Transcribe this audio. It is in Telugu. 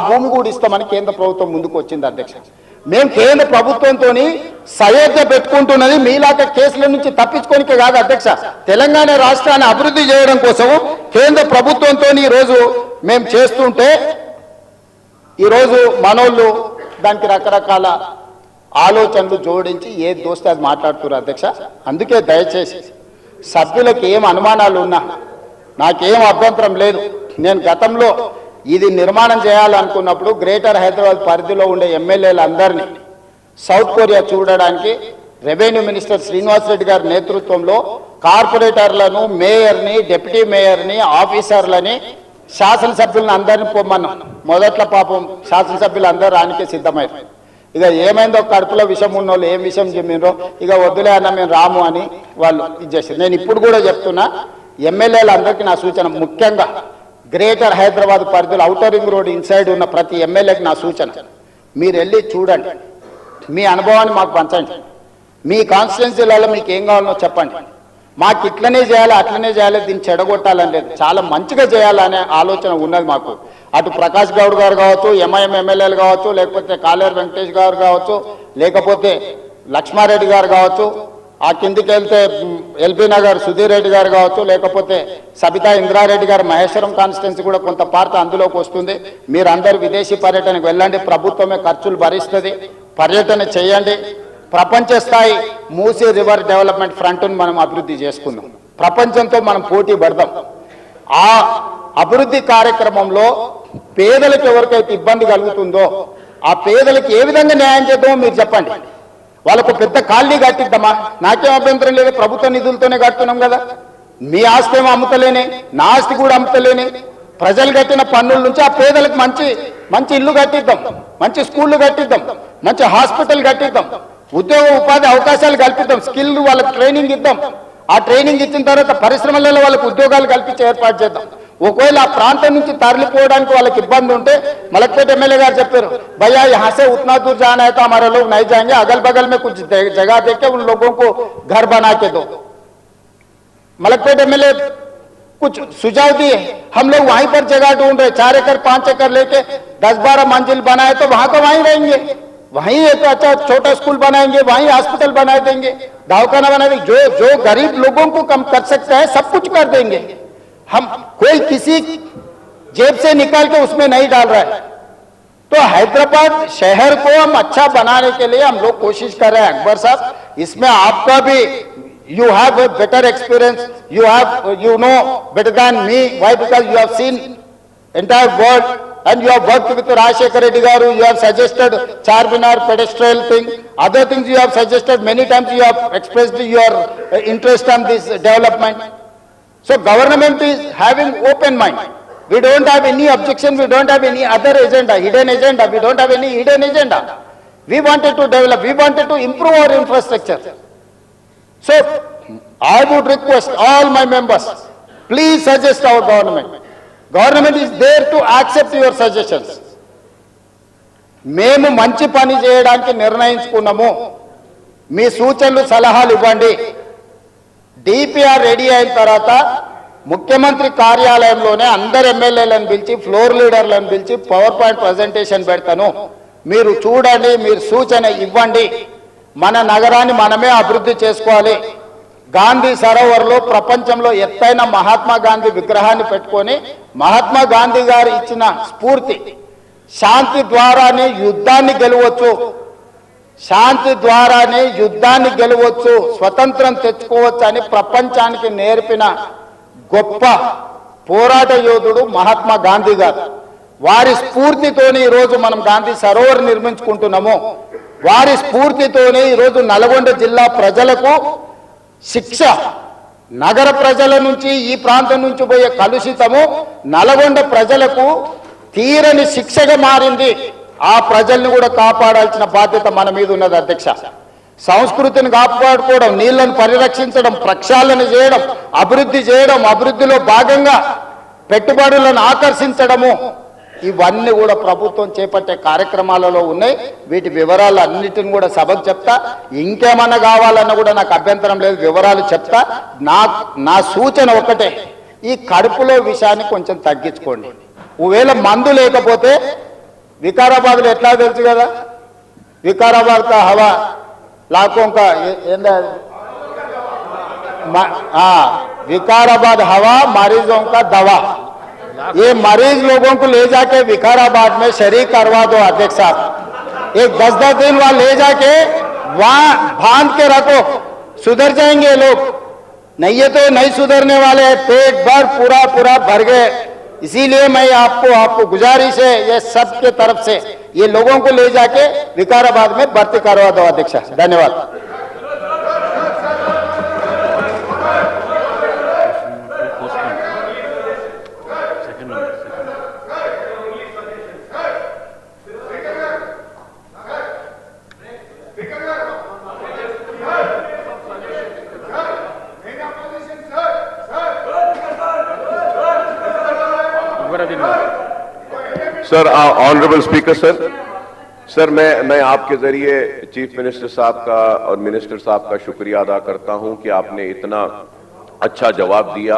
భూమి కూడా ఇస్తామని కేంద్ర ప్రభుత్వం ముందుకు వచ్చింది అధ్యక్ష. మేము కేంద్ర ప్రభుత్వంతో సయోధ్య పెట్టుకుంటున్నది మీలాగా కేసుల నుంచి తప్పించుకోనికే కాదు అధ్యక్ష, తెలంగాణ రాష్ట్రాన్ని అభివృద్ధి చేయడం కోసం కేంద్ర ప్రభుత్వంతో ఈరోజు మేము చేస్తుంటే ఈరోజు మనోళ్ళు దానికి రకరకాల ఆలోచనలు జోడించి ఏ దోస్తే అది మాట్లాడుతున్నారు అధ్యక్ష. అందుకే దయచేసి సభ్యులకు ఏం అనుమానాలు ఉన్నా నాకేం అభ్యంతరం లేదు. నేను గతంలో ఇది నిర్మాణం చేయాలనుకున్నప్పుడు గ్రేటర్ హైదరాబాద్ పరిధిలో ఉండే ఎమ్మెల్యేలందరినీ సౌత్ కొరియా చూడడానికి రెవెన్యూ మినిస్టర్ శ్రీనివాస్ రెడ్డి గారి నేతృత్వంలో కార్పొరేటర్లను, మేయర్ని, డిప్యూటీ మేయర్ని, ఆఫీసర్లని, శాసనసభ్యులను అందరినీ పొమ్మన్నాం. మొదట్లో పాపం శాసనసభ్యులు అందరూ రానికే సిద్ధమయ్యారు. ఇక ఏమైందో కడుపులో విషం ఉన్న వాళ్ళు ఏం విషయం చెప్పినరో ఇక వద్దులే అన్న మేము రాము అని వాళ్ళు ఇచ్చేసారు. నేను ఇప్పుడు కూడా చెప్తున్నా, ఎమ్మెల్యేలందరికీ నా సూచన, ముఖ్యంగా గ్రేటర్ హైదరాబాద్ పరిధిలో ఔటర్ రింగ్ రోడ్ ఇన్సైడ్ ఉన్న ప్రతి ఎమ్మెల్యేకి నా సూచన, మీరు వెళ్ళి చూడండి, మీ అనుభవాన్ని మాకు పంచండి, మీ కాన్స్టిట్యున్సీలలో మీకు ఏం కావాలో చెప్పండి. మాకు ఇట్లనే చేయాలి అట్లనే చేయాలి, దీన్ని చెడగొట్టాలని లేదు, చాలా మంచిగా చేయాలనే ఆలోచన ఉన్నది మాకు. అటు ప్రకాష్ గౌడ్ గారు కావచ్చు, ఎంఐఎం ఎమ్మెల్యేలు కావచ్చు, లేకపోతే కాలేరు వెంకటేష్ గారు కావచ్చు, లేకపోతే లక్ష్మారెడ్డి గారు కావచ్చు, ఆ కిందికి వెళ్తే ఎల్బీ నగర్ సుధీర్ రెడ్డి గారు కావచ్చు, లేకపోతే సబితా ఇంద్రారెడ్డి గారు మహేశ్వరం కాన్స్టిట్యున్సీ కూడా కొంత పార్ట్ అందులోకి వస్తుంది. మీరందరూ విదేశీ పర్యటనకు వెళ్ళండి, ప్రభుత్వమే ఖర్చులు భరిస్తుంది, పర్యటన చేయండి. ప్రపంచ స్థాయి మూసీ రివర్ డెవలప్మెంట్ ఫ్రంట్ను మనం అభివృద్ధి చేసుకుందాం, ప్రపంచంతో మనం పోటీ పడదాం. ఆ అభివృద్ధి కార్యక్రమంలో పేదలకు ఎవరికైతే ఇబ్బంది కలుగుతుందో ఆ పేదలకు ఏ విధంగా న్యాయం చేద్దామో మీరు చెప్పండి. వాళ్ళకు పెద్ద కాలనీ కట్టిద్దామా, నాకేం అభ్యంతరం లేదు, ప్రభుత్వ నిధులతోనే కడుతున్నాం కదా. మీ ఆస్తి ఏమో అమ్ముతలేని, నా ఆస్తి కూడా అమ్ముతలేని, ప్రజలు కట్టిన పన్నుల నుంచి ఆ పేదలకు మంచి మంచి ఇల్లు కట్టిద్దాం, మంచి స్కూళ్ళు కట్టిద్దాం, మంచి హాస్పిటల్ కట్టిద్దాం, ఉద్యోగ ఉపాధి అవకాశాలు కల్పిద్దాం, స్కిల్ వాళ్ళకి ట్రైనింగ్ ఇద్దాం. ఆ ట్రైనింగ్ ఇచ్చిన తర్వాత పరిశ్రమలలో వాళ్ళకి ఉద్యోగాలు కల్పించి ఏర్పాటు చేద్దాం. ఒకవేళ ఆ ప్రాంతం నుంచి తరలిపోవడానికి వాళ్ళకి ఇబ్బంది ఉంటే, మలక్పేట ఎమ్మెల్యే గారు చెప్పారు, भैया यहाँ से उतना दूर जाना है तो हमारे लोग नहीं जाएंगे, अगल बगल में कुछ जगह देके उन लोगों को घर बना के दो. मलकपेट एमएलए कुछ सुझाव दिए, हम लोग वहीं पर जगह ढूंढ रहे, 4 एकड़ 5 एकड़ लेके 10-12 मंजिल बनाए तो वहां को वहीं रहेंगे, वहीं एक अच्छा छोटा स्कूल बनाएंगे, वहीं हॉस्पिटल बना देंगे, दवाखाना बना देंगे. जो गरीब लोगों को कम कर सकते हैं सब कुछ कर देंगे. हम कोई किसी जेब से निकाल के उसमें नहीं डाल रहा है. तो हैदराबाद शहर को हम अच्छा बनाने के लिए हम लोग कोशिश कर रहे हैं. अकबर साहब, इसमें आपका भी you have a better experience, you know better than me. Why? Because you have seen entire world and you have worked with Rajshekar Reddy garu, you have suggested Charminar pedestrian thing, other things you have suggested many times, you have expressed your interest on this development. So government is having open mind. We don't have any objection, we don't have any other agenda, hidden agenda, we don't have any hidden agenda. We wanted to develop, we wanted to improve our infrastructure. So I would request all my members, please suggest our government. Government is there to accept your suggestions. మేము మంచి పని చేయడానికి నిర్ణయించుకున్నాము, మీ సూచనలు సలహాలు ఇవ్వండి. డిపిఆర్ రెడీ అయిన తర్వాత ముఖ్యమంత్రి కార్యాలయంలోనే అందరు ఎమ్మెల్యేలను పిలిచి, ఫ్లోర్ లీడర్లను పిలిచి పవర్ పాయింట్ ప్రజెంటేషన్ పెడతాను, మీరు చూడండి, మీరు సూచన ఇవ్వండి. మన నగరాన్ని మనమే అభివృద్ధి చేసుకోవాలి. గాంధీ సరోవర్లో ప్రపంచంలో ఎత్తైన మహాత్మా గాంధీ విగ్రహాన్ని పెట్టుకొని, మహాత్మా గాంధీ గారు ఇచ్చిన స్ఫూర్తి, శాంతి ద్వారానే యుద్ధాన్ని గెలవచ్చు, శాంతి ద్వారానే యుద్ధాన్ని గెలవచ్చు, స్వతంత్రం తెచ్చుకోవచ్చు అని ప్రపంచానికి నేర్పిన గొప్ప పోరాట యోధుడు మహాత్మా గాంధీ గారు. వారి స్ఫూర్తితోనే ఈరోజు మనం గాంధీ సరోవర్ నిర్మించుకుంటున్నాము. వారి స్ఫూర్తితోనే ఈరోజు నల్గొండ జిల్లా ప్రజలకు శిక్ష, నగర ప్రజల నుంచి ఈ ప్రాంతం నుంచి పోయే కలుషితము నల్గొండ ప్రజలకు తీరని శిక్షగా మారింది. ఆ ప్రజల్ని కూడా కాపాడాల్సిన బాధ్యత మన మీద ఉన్నది అధ్యక్ష. సంస్కృతిని కాపాడుకోవడం, నీళ్లను పరిరక్షించడం, ప్రక్షాళన చేయడం, అభివృద్ధి చేయడం, అభివృద్ధిలో భాగంగా పెట్టుబడులను ఆకర్షించడము, ఇవన్నీ కూడా ప్రభుత్వం చేపట్టే కార్యక్రమాలలో ఉన్నాయి. వీటి వివరాలు అన్నిటిని కూడా సభకు చెప్తా. ఇంకేమన్నా కావాలన్నా కూడా నాకు అభ్యంతరం లేదు, వివరాలు చెప్తా. నా సూచన ఒకటే, ఈ కడుపులో విషయాన్ని కొంచెం తగ్గించుకోండి. ఒకవేళ మందు లేకపోతే వికారాబాద్ లో ఎట్లా తెలుసు కదా, వికారాబాద్ కా హవా लाखों का विकाराबाद हवा मरीजों का दवा। ये मरीज लोगों को ले जाके विकाराबाद में शरीक करवा दो अध्यक्ष साहब। एक 10-10 दिन वहां ले जाके वहां बांध के रखो, सुधर जाएंगे लोग। नहीं है तो नहीं सुधरने वाले, पेट भर पूरा पूरा भर गए। इसीलिए मैं आपको गुजारिश है ये सबके तरफ से, ये लोगों को ले जाके विकाराबाद में भर्ती करवा दो अध्यक्ष। धन्यवाद। सर, ऑनरेबल स्पीकर सर, मैं आपके जरिए चीफ मिनिस्टर साहब का और मिनिस्टर साहब का शुक्रिया अदा करता हूं कि आपने इतना अच्छा जवाब दिया।